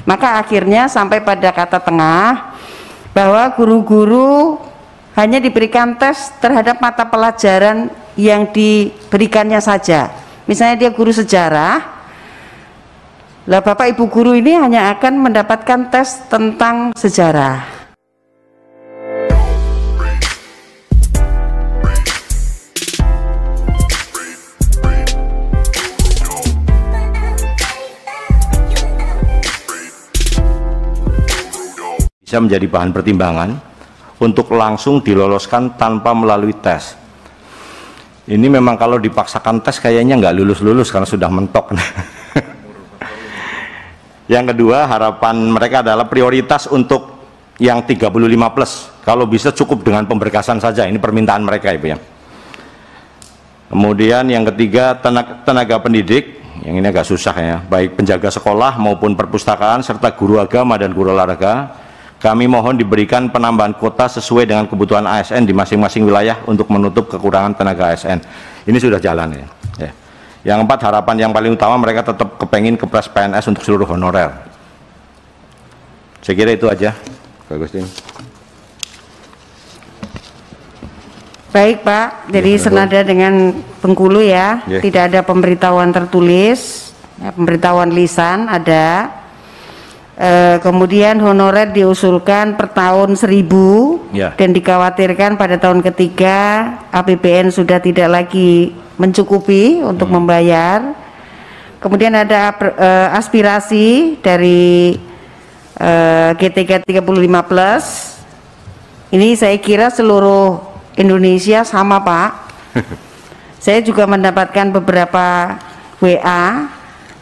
Maka akhirnya sampai pada kata tengah bahwa guru-guru hanya diberikan tes terhadap mata pelajaran yang diberikannya saja. Misalnya dia guru sejarah, lah Bapak Ibu guru ini hanya akan mendapatkan tes tentang sejarah. Bisa menjadi bahan pertimbangan untuk langsung diloloskan tanpa melalui tes. Ini memang kalau dipaksakan tes kayaknya nggak lulus-lulus karena sudah mentok. Yang kedua, harapan mereka adalah prioritas untuk yang 35+. Kalau bisa cukup dengan pemberkasan saja, ini permintaan mereka Ibu ya. Kemudian yang ketiga, tenaga pendidik, yang ini agak susah ya, baik penjaga sekolah maupun perpustakaan serta guru agama dan guru olahraga. Kami mohon diberikan penambahan kuota sesuai dengan kebutuhan ASN di masing-masing wilayah untuk menutup kekurangan tenaga ASN. Ini sudah jalan ya. Yang empat, harapan yang paling utama mereka tetap kepengin kepres PNS untuk seluruh honorer. Saya kira itu aja, Pak Agustin. Baik Pak, jadi senada dengan Bengkulu ya, tidak ada pemberitahuan tertulis, ya, pemberitahuan lisan ada. Kemudian honorer diusulkan per tahun 1.000 dan dikhawatirkan pada tahun ketiga APBN sudah tidak lagi mencukupi untuk membayar. Kemudian ada aspirasi dari GTK 35+. Ini saya kira seluruh Indonesia sama Pak. Saya juga mendapatkan beberapa WA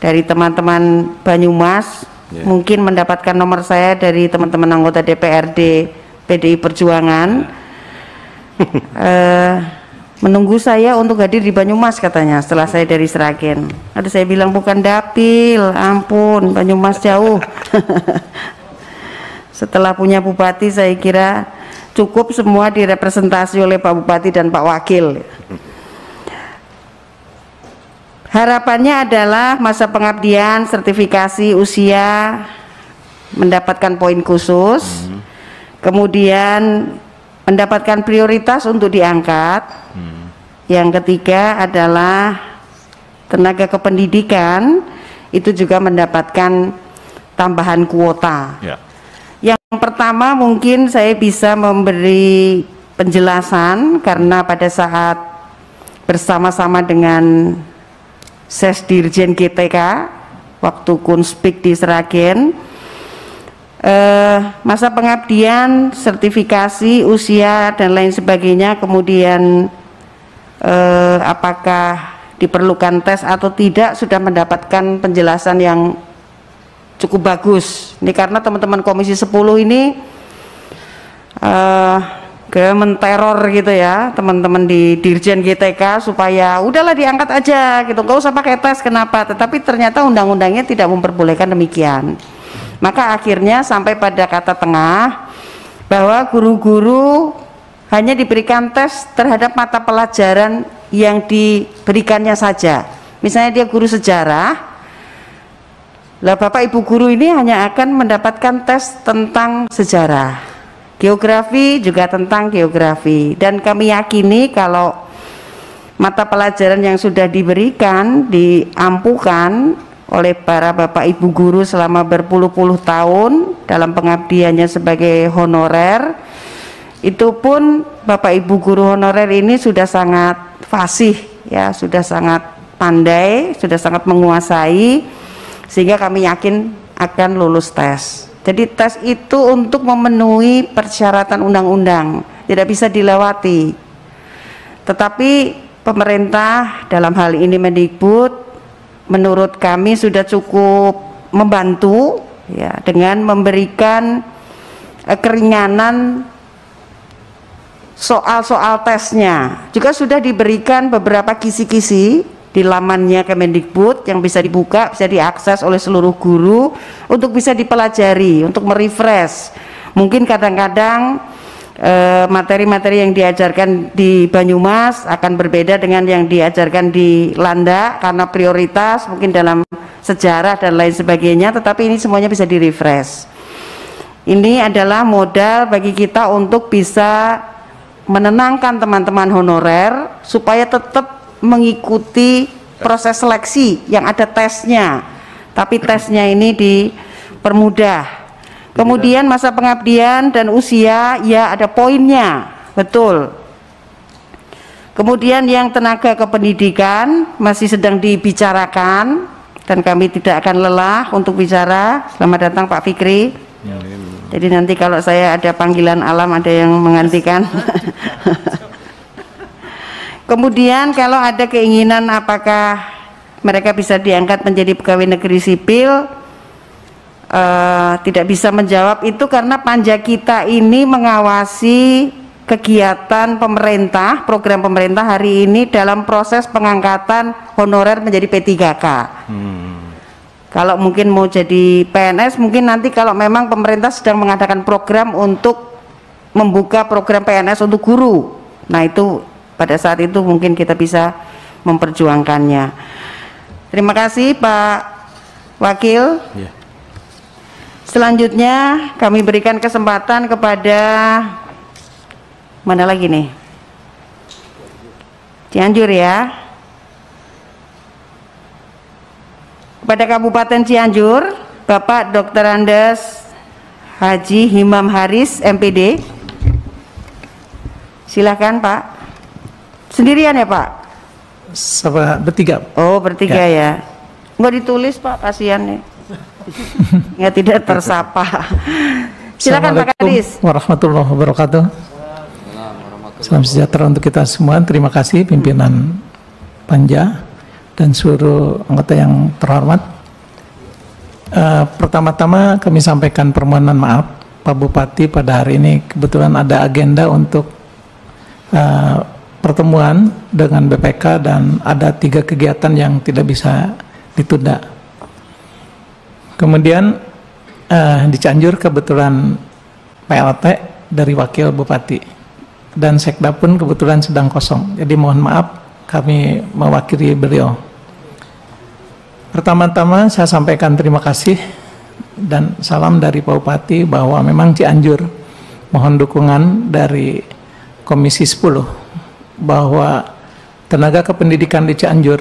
dari teman-teman Banyumas. Mungkin mendapatkan nomor saya dari teman-teman anggota DPRD PDI Perjuangan, menunggu saya untuk hadir di Banyumas katanya setelah saya dari Sragen. Ada saya bilang bukan dapil, ampun Banyumas jauh. Setelah punya bupati saya kira cukup semua direpresentasi oleh Pak Bupati dan Pak Wakil. Harapannya adalah masa pengabdian, sertifikasi usia mendapatkan poin khusus, kemudian mendapatkan prioritas untuk diangkat. Yang ketiga adalah tenaga kependidikan itu juga mendapatkan tambahan kuota. Yang pertama mungkin saya bisa memberi penjelasan karena pada saat bersama-sama dengan Sesdirjen GTK waktu Kunspik di Sragen, masa pengabdian, sertifikasi, usia dan lain sebagainya, kemudian apakah diperlukan tes atau tidak, sudah mendapatkan penjelasan yang cukup bagus. Ini karena teman-teman Komisi 10 ini menteror gitu ya teman-teman di Dirjen GTK supaya udahlah diangkat aja gitu, nggak usah pakai tes. Kenapa? Tetapi ternyata undang-undangnya tidak memperbolehkan demikian. Maka akhirnya sampai pada kata tengah bahwa guru-guru hanya diberikan tes terhadap mata pelajaran yang diberikannya saja. Misalnya dia guru sejarah, lah Bapak Ibu guru ini hanya akan mendapatkan tes tentang sejarah. Geografi juga tentang geografi, dan kami yakini kalau mata pelajaran yang sudah diberikan diampukan oleh para Bapak Ibu guru selama berpuluh-puluh tahun dalam pengabdiannya sebagai honorer, itu pun Bapak Ibu guru honorer ini sudah sangat fasih ya, sudah sangat pandai, sudah sangat menguasai, sehingga kami yakin akan lulus tes. Jadi tes itu untuk memenuhi persyaratan undang-undang, tidak bisa dilewati. Tetapi pemerintah dalam hal ini Mendikbud menurut kami sudah cukup membantu ya, dengan memberikan keringanan soal-soal tesnya. Juga sudah diberikan beberapa kisi-kisi di lamannya Kemendikbud yang bisa dibuka, bisa diakses oleh seluruh guru untuk bisa dipelajari, untuk merefresh. Mungkin kadang-kadang materi-materi yang diajarkan di Banyumas akan berbeda dengan yang diajarkan di Landak karena prioritas mungkin dalam sejarah dan lain sebagainya, tetapi ini semuanya bisa di-refresh. Ini adalah modal bagi kita untuk bisa menenangkan teman-teman honorer supaya tetap mengikuti proses seleksi yang ada tesnya, tapi tesnya ini dipermudah. Kemudian masa pengabdian dan usia, ya ada poinnya, betul. Kemudian yang tenaga kependidikan masih sedang dibicarakan dan kami tidak akan lelah untuk bicara. Selamat datang Pak Fikri. Jadi nanti kalau saya ada panggilan alam ada yang menggantikan. Kemudian kalau ada keinginan apakah mereka bisa diangkat menjadi pegawai negeri sipil, tidak bisa menjawab itu karena panja kita ini mengawasi kegiatan pemerintah, program pemerintah hari ini dalam proses pengangkatan honorer menjadi P3K. Kalau mungkin mau jadi PNS, mungkin nanti kalau memang pemerintah sedang mengadakan program untuk membuka program PNS untuk guru, nah itu pada saat itu mungkin kita bisa memperjuangkannya. Terima kasih Pak Wakil. Selanjutnya kami berikan kesempatan kepada mana lagi nih? Cianjur ya. Kepada Kabupaten Cianjur, Bapak Dr. Andes Haji Himam Haris, MPD. Silahkan Pak. Sendirian ya Pak? Bertiga. Oh bertiga ya. Nggak ditulis Pak, kasihan nih. Ya tidak tersapa. Silakan Pak Kadis. Warahmatullahi wabarakatuh. Salam sejahtera untuk kita semua. Terima kasih pimpinan Panja dan seluruh anggota yang terhormat. Pertama-tama kami sampaikan permohonan maaf Pak Bupati, pada hari ini kebetulan ada agenda untuk pertemuan dengan BPK dan ada 3 kegiatan yang tidak bisa ditunda. Kemudian di Cianjur kebetulan PLT dari Wakil Bupati dan Sekda pun kebetulan sedang kosong. Jadi mohon maaf kami mewakili beliau. Pertama-tama saya sampaikan terima kasih dan salam dari Pak Bupati bahwa memang Cianjur mohon dukungan dari Komisi 10 bahwa tenaga pendidikan di Cianjur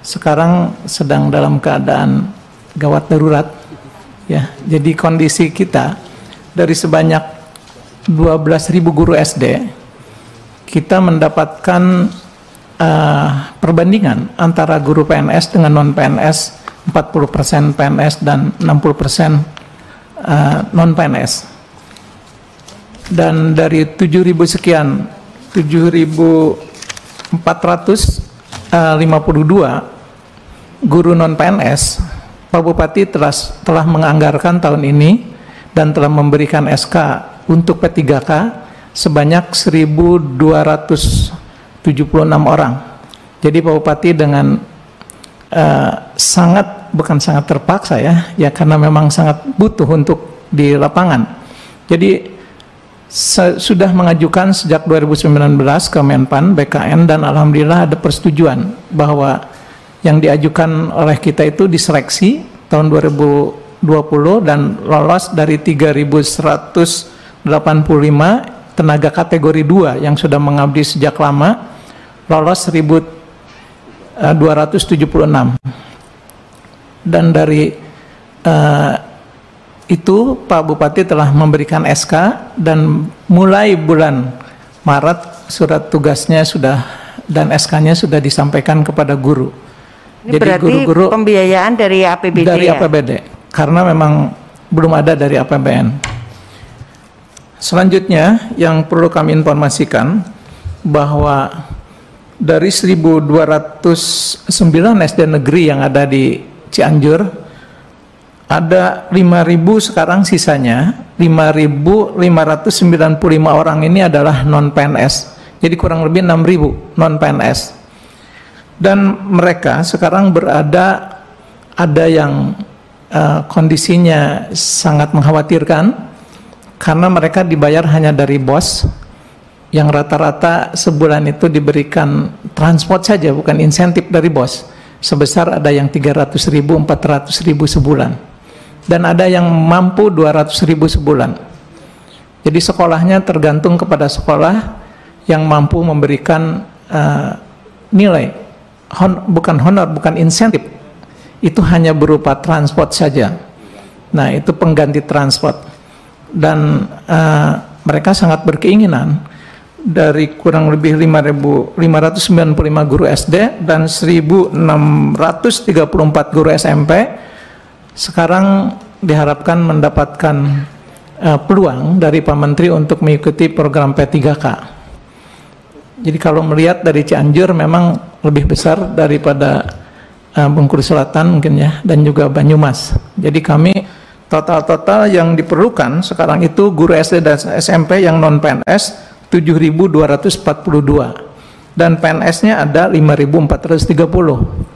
sekarang sedang dalam keadaan gawat darurat ya. Jadi kondisi kita dari sebanyak 12.000 guru SD kita mendapatkan perbandingan antara guru PNS dengan non PNS 40% PNS dan 60% non PNS. Dan dari 7.000 sekian 7.452 guru non PNS, Pak Bupati telah menganggarkan tahun ini dan telah memberikan SK untuk P3K sebanyak 1.276 orang. Jadi Pak Bupati dengan bukan sangat terpaksa ya karena memang sangat butuh untuk di lapangan. Jadi sudah mengajukan sejak 2019 ke Menpan, BKN, dan alhamdulillah ada persetujuan bahwa yang diajukan oleh kita itu diseleksi tahun 2020 dan lolos dari 3.185 tenaga kategori 2 yang sudah mengabdi sejak lama, lolos 1.276. Dan dari itu Pak Bupati telah memberikan SK dan mulai bulan Maret surat tugasnya sudah dan SK-nya sudah disampaikan kepada guru. Ini jadi guru-guru pembiayaan dari APBD. Dari APBD, karena memang belum ada dari APBN. Selanjutnya yang perlu kami informasikan bahwa dari 1.209 SD negeri yang ada di Cianjur, ada 5.000 sekarang sisanya 5.595 orang ini adalah non PNS. Jadi kurang lebih 6.000 non PNS. Dan mereka sekarang ada yang kondisinya sangat mengkhawatirkan karena mereka dibayar hanya dari BOS yang rata-rata sebulan itu diberikan transport saja, bukan insentif dari BOS, sebesar ada yang 300.000, 400.000 sebulan, dan ada yang mampu 200.000 sebulan. Jadi sekolahnya tergantung kepada sekolah yang mampu memberikan nilai, bukan honor, bukan insentif, itu hanya berupa transport saja. Nah, itu pengganti transport, dan mereka sangat berkeinginan dari kurang lebih 5.595 guru SD dan 1.634 guru SMP sekarang diharapkan mendapatkan peluang dari Pak Menteri untuk mengikuti program P3K. Jadi kalau melihat dari Cianjur memang lebih besar daripada Bengkulu Selatan mungkin ya, dan juga Banyumas. Jadi kami total yang diperlukan sekarang itu guru SD dan SMP yang non PNS 7.242 dan PNS-nya ada 5.430.